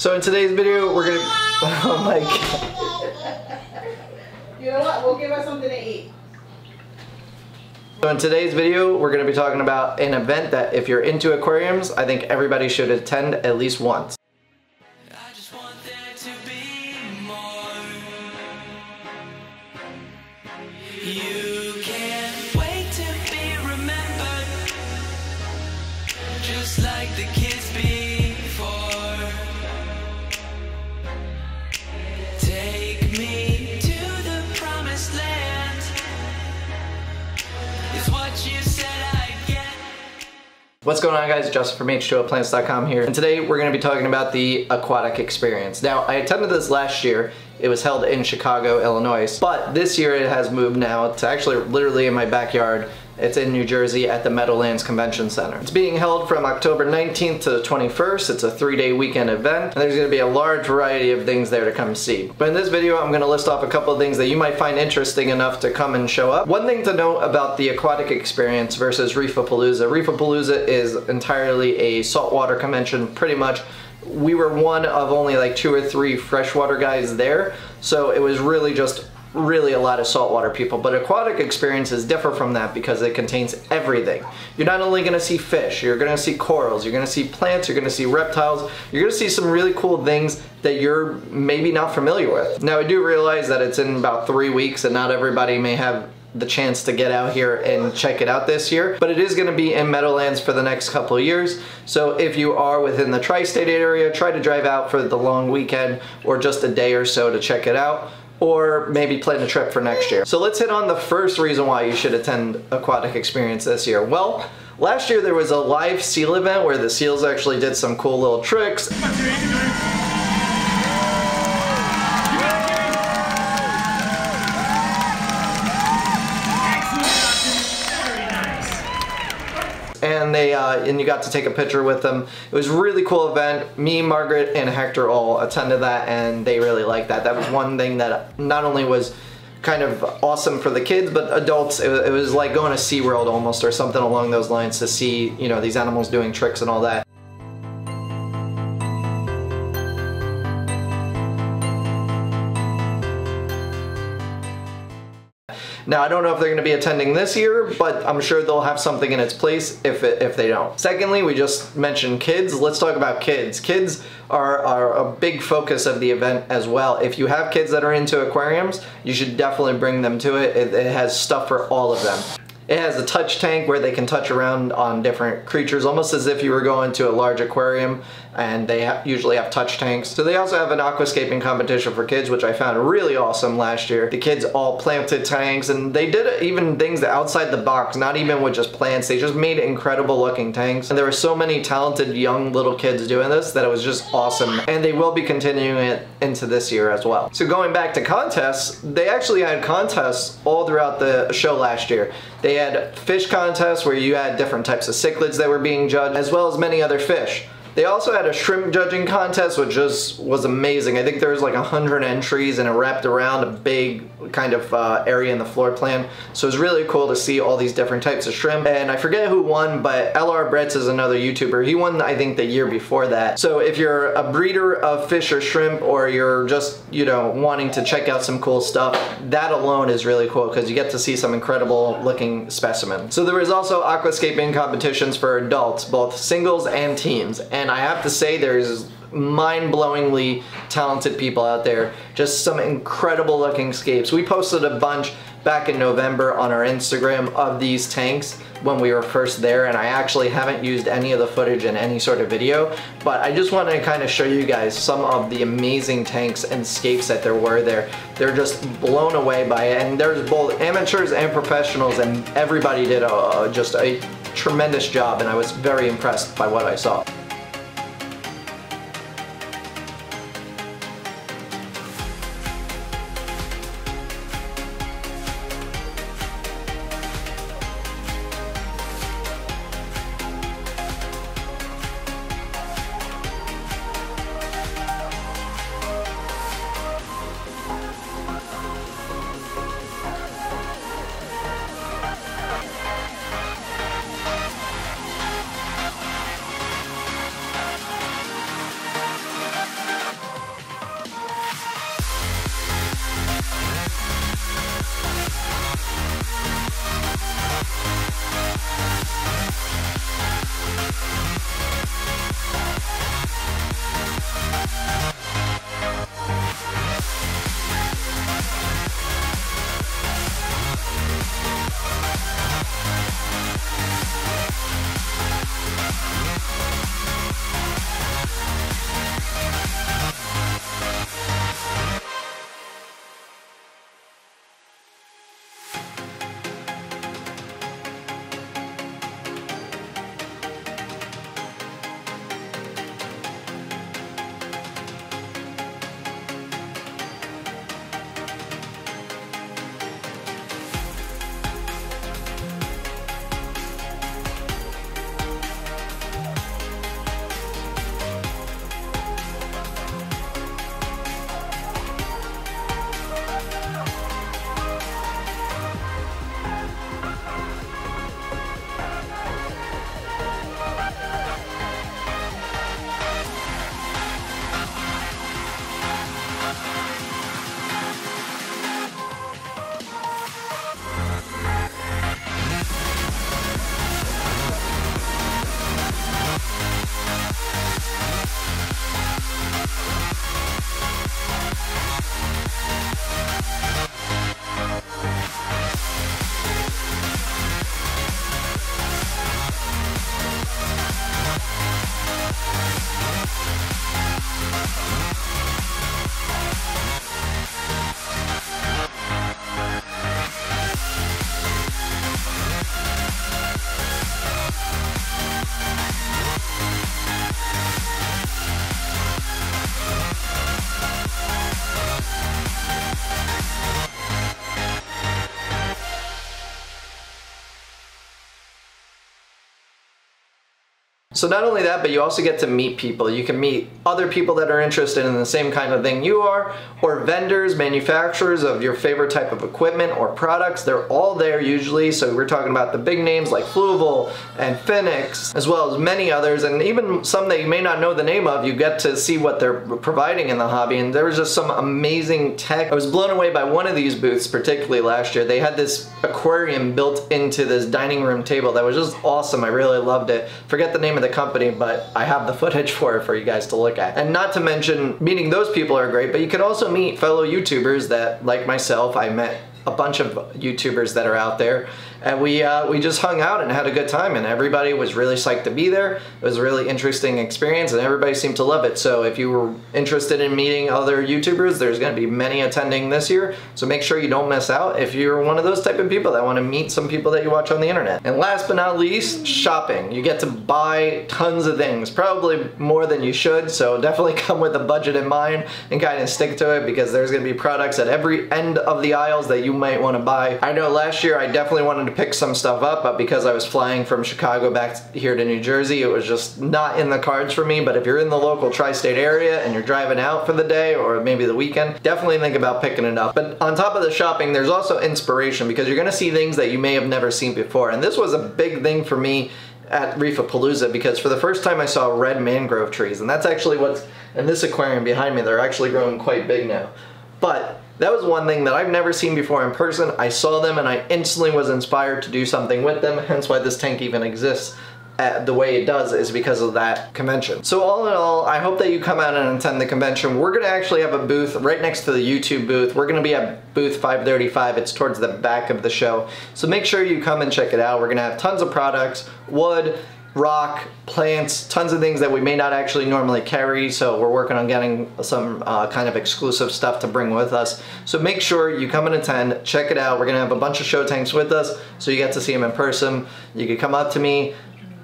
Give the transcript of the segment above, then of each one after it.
So in today's video, we're gonna... Oh my god. You know what? We'll give us something to eat. So in today's video, we're gonna be talking about an event that if you're into aquariums, I think everybody should attend at least once. I just want there to be more. You can't wait to be remembered, just like the kids before. Take me to the promised land, is what you said I'd get. What's going on, guys? Justin from H2OPlants.com here, and today we're going to be talking about the Aquatic experience. Now, I attended this last year. It was held in Chicago, Illinois, but this year it has moved now to actually literally in my backyard. It's in New Jersey at the Meadowlands Convention Center. It's being held from October 19th to the 21st. It's a 3-day weekend event, and there's going to be a large variety of things there to come see. But in this video, I'm going to list off a couple of things that you might find interesting enough to come and show up. One thing to note about the Aquatic experience versus ReefaPalooza. ReefaPalooza is entirely a saltwater convention, pretty much. We were one of only like 2 or 3 freshwater guys there, so it was really just a lot of saltwater people. But Aquatic experience is different from that because it contains everything. You're not only going to see fish, you're going to see corals, you're going to see plants, you're going to see reptiles, you're going to see some really cool things that you're maybe not familiar with. Now, I do realize that it's in about 3 weeks and not everybody may have the chance to get out here and check it out this year, but it is going to be in Meadowlands for the next couple of years. So if you are within the tri-state area, try to drive out for the long weekend or just a day or so to check it out, or maybe plan a trip for next year. So let's hit on the first reason why you should attend Aquatic experience this year. Well, last year there was a live seal event where the seals actually did some cool little tricks. And you got to take a picture with them. It was a really cool event. Me, Margaret, and Hector all attended that, and they really liked that. That was one thing that not only was kind of awesome for the kids, but adults. It was like going to SeaWorld almost, or something along those lines, to see, you know, these animals doing tricks and all that. Now, I don't know if they're going to be attending this year, but I'm sure they'll have something in its place if they don't. Secondly, we just mentioned kids. Let's talk about kids. Kids are a big focus of the event as well. If you have kids that are into aquariums, you should definitely bring them to it. It has stuff for all of them. It has a touch tank where they can touch around on different creatures, almost as if you were going to a large aquarium, and they usually have touch tanks. So they also have an aquascaping competition for kids, which I found really awesome last year. The kids all planted tanks, and they did even things outside the box, not even with just plants. They just made incredible looking tanks. And there were so many talented young little kids doing this that it was just awesome. And they will be continuing it into this year as well. So going back to contests, they actually had contests all throughout the show last year. They had fish contests where you had different types of cichlids that were being judged, as well as many other fish. They also had a shrimp judging contest, which just was amazing. I think there was like 100 entries, and it wrapped around a big kind of area in the floor plan. So it was really cool to see all these different types of shrimp. And I forget who won, but LR Bretz is another YouTuber. He won, I think, the year before that. So if you're a breeder of fish or shrimp, or you're just, you know, wanting to check out some cool stuff, that alone is really cool because you get to see some incredible looking specimens. So there was also aquascaping competitions for adults, both singles and teams. And I have to say, there's mind-blowingly talented people out there. Just some incredible looking scapes. We posted a bunch back in November on our Instagram of these tanks when we were first there, and I actually haven't used any of the footage in any sort of video, but I just want to kind of show you guys some of the amazing tanks and scapes that there were there. They're just blown away by it, and there's both amateurs and professionals, and everybody did just a tremendous job, and I was very impressed by what I saw. So not only that, but you also get to meet people. You can meet other people that are interested in the same kind of thing you are, or vendors, manufacturers of your favorite type of equipment or products. They're all there usually. So we're talking about the big names like Fluval and Phoenix, as well as many others, and even some that you may not know the name of. You get to see what they're providing in the hobby, and there was just some amazing tech. I was blown away by one of these booths, particularly last year. They had this aquarium built into this dining room table that was just awesome. I really loved it. Forget the name of the company, but I have the footage for it for you guys to look at. And not to mention, meeting those people are great, but you can also meet fellow YouTubers that, like myself, I met a bunch of YouTubers that are out there, and we just hung out and had a good time, and everybody was really psyched to be there. It was a really interesting experience, and everybody seemed to love it. So if you were interested in meeting other YouTubers, there's going to be many attending this year, so make sure you don't miss out if you're one of those type of people that want to meet some people that you watch on the internet. And last but not least, shopping. You get to buy tons of things, probably more than you should, so definitely come with a budget in mind and kind of stick to it, because there's going to be products at every end of the aisles that you might want to buy. I know last year I definitely wanted to pick some stuff up, but because I was flying from Chicago back here to New Jersey, it was just not in the cards for me. But if you're in the local tri-state area and you're driving out for the day or maybe the weekend, definitely think about picking it up. But on top of the shopping, there's also inspiration, because you're going to see things that you may have never seen before. And this was a big thing for me at ReefaPalooza, because for the first time I saw red mangrove trees, and that's actually what's in this aquarium behind me. They're actually growing quite big now. But that was one thing that I've never seen before in person. I saw them and I instantly was inspired to do something with them, hence why this tank even exists the way it does, is because of that convention. So all in all, I hope that you come out and attend the convention. We're gonna actually have a booth right next to the YouTube booth. We're gonna be at booth 535. It's towards the back of the show. So make sure you come and check it out. We're gonna have tons of products, wood, rock, plants, tons of things that we may not actually normally carry, so we're working on getting some kind of exclusive stuff to bring with us. So make sure you come and attend, check it out. We're gonna have a bunch of show tanks with us, so you get to see them in person. You can come up to me,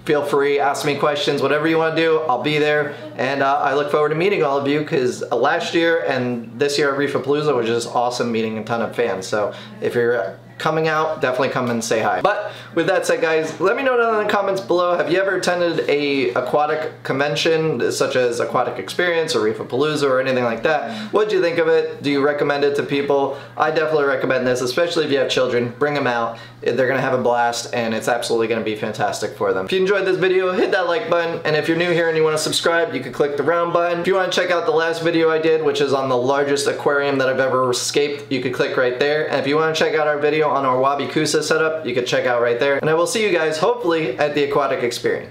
feel free, ask me questions, whatever you want to do, I'll be there. And I look forward to meeting all of you, because last year and this year at ReefaPalooza was just awesome, meeting a ton of fans. So if you're coming out, definitely come and say hi. But with that said, guys, let me know down in the comments below, have you ever attended a aquatic convention such as Aquatic Experience or ReefaPalooza or anything like that? What do you think of it? Do you recommend it to people? I definitely recommend this, especially if you have children. Bring them out. They're gonna have a blast, and it's absolutely gonna be fantastic for them. If you enjoyed this video, hit that like button, and if you're new here and you wanna subscribe, you can click the round button. If you wanna check out the last video I did, which is on the largest aquarium that I've ever escaped, you could click right there. And if you wanna check out our video on our Wabi Kusa setup, you can check out right there. And I will see you guys hopefully at the Aquatic Experience.